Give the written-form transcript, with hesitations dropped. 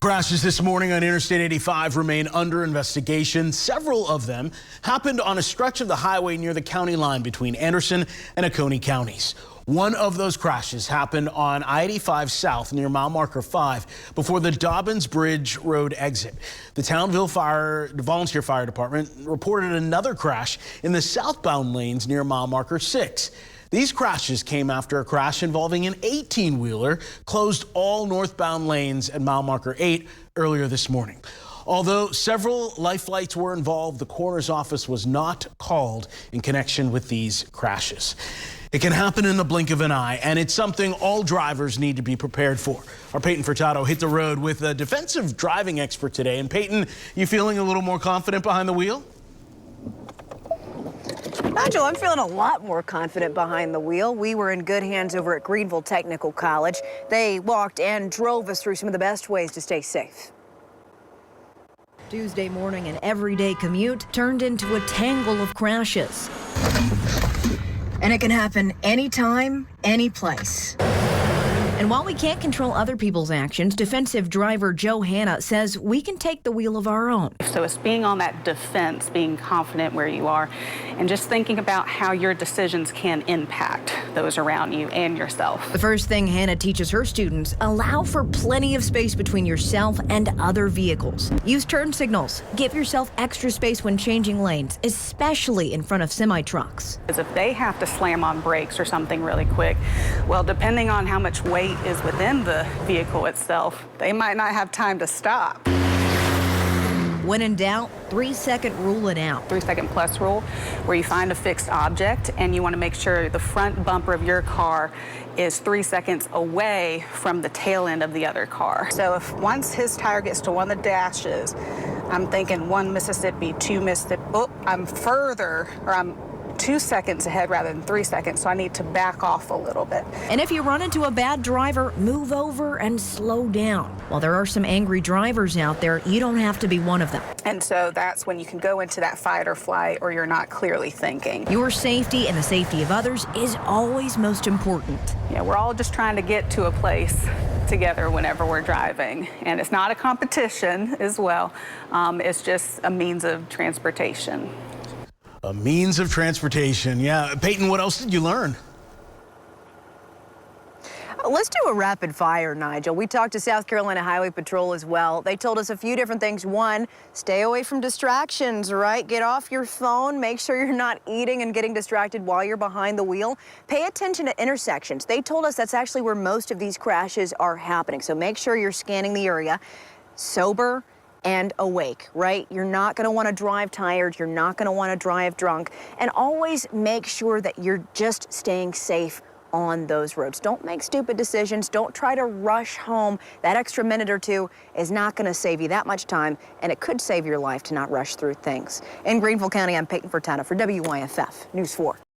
Crashes this morning on Interstate 85 remain under investigation. Several of them happened on a stretch of the highway near the county line between Anderson and Oconee counties. One of those crashes happened on I-85 South near mile marker 5 before the Dobbins Bridge Road exit. The Townville Volunteer Fire Department reported another crash in the southbound lanes near mile marker 6. These crashes came after a crash involving an 18-wheeler closed all northbound lanes at mile marker 8 earlier this morning. Although several life flights were involved, the coroner's office was not called in connection with these crashes. It can happen in the blink of an eye, and it's something all drivers need to be prepared for. Our Peyton Furtado hit the road with a defensive driving expert today. And Peyton, you feeling a little more confident behind the wheel? Nigel, I'm feeling a lot more confident behind the wheel. We were in good hands over at Greenville Technical College. They walked and drove us through some of the best ways to stay safe. Tuesday morning, an everyday commute turned into a tangle of crashes. And it can happen anytime, any place. And while we can't control other people's actions, defensive driver Joe Hanna says we can take the wheel of our own. So it's being on that defense, being confident where you are, and just thinking about how your decisions can impact those around you and yourself. The first thing Hanna teaches her students, allow for plenty of space between yourself and other vehicles. Use turn signals. Give yourself extra space when changing lanes, especially in front of semi-trucks. Because if they have to slam on brakes or something really quick, well, depending on how much weight is within the vehicle itself, they might not have time to stop. When in doubt, 3-second rule it out. 3-second plus rule, where you find a fixed object and you want to make sure the front bumper of your car is 3 seconds away from the tail end of the other car. So if once his tire gets to one of the dashes, I'm thinking 1 Mississippi, 2 Mississippi, oh, I'm further, or I'm 2 seconds ahead rather than 3 seconds, so I need to back off a little bit. And if you run into a bad driver, move over and slow down. While there are some angry drivers out there, you don't have to be one of them. And so that's when you can go into that fight or flight, or you're not clearly thinking. Your safety and the safety of others is always most important. Yeah, we're all just trying to get to a place together whenever we're driving. And it's not a competition as well. It's just a means of transportation. A means of transportation. Yeah. Peyton, what else did you learn? Let's do a rapid fire, Nigel. We talked to South Carolina Highway Patrol as well. They told us a few different things. One, stay away from distractions, right? Get off your phone. Make sure you're not eating and getting distracted while you're behind the wheel. Pay attention to intersections. They told us that's actually where most of these crashes are happening. So make sure you're scanning the area. Sober and awake, right? You're not going to want to drive tired. You're not going to want to drive drunk. And always make sure that you're just staying safe on those roads. Don't make stupid decisions. Don't try to rush home. That extra minute or two is not going to save you that much time, and it could save your life to not rush through things. In Greenville County, I'm Peyton Furtado for WYFF News 4.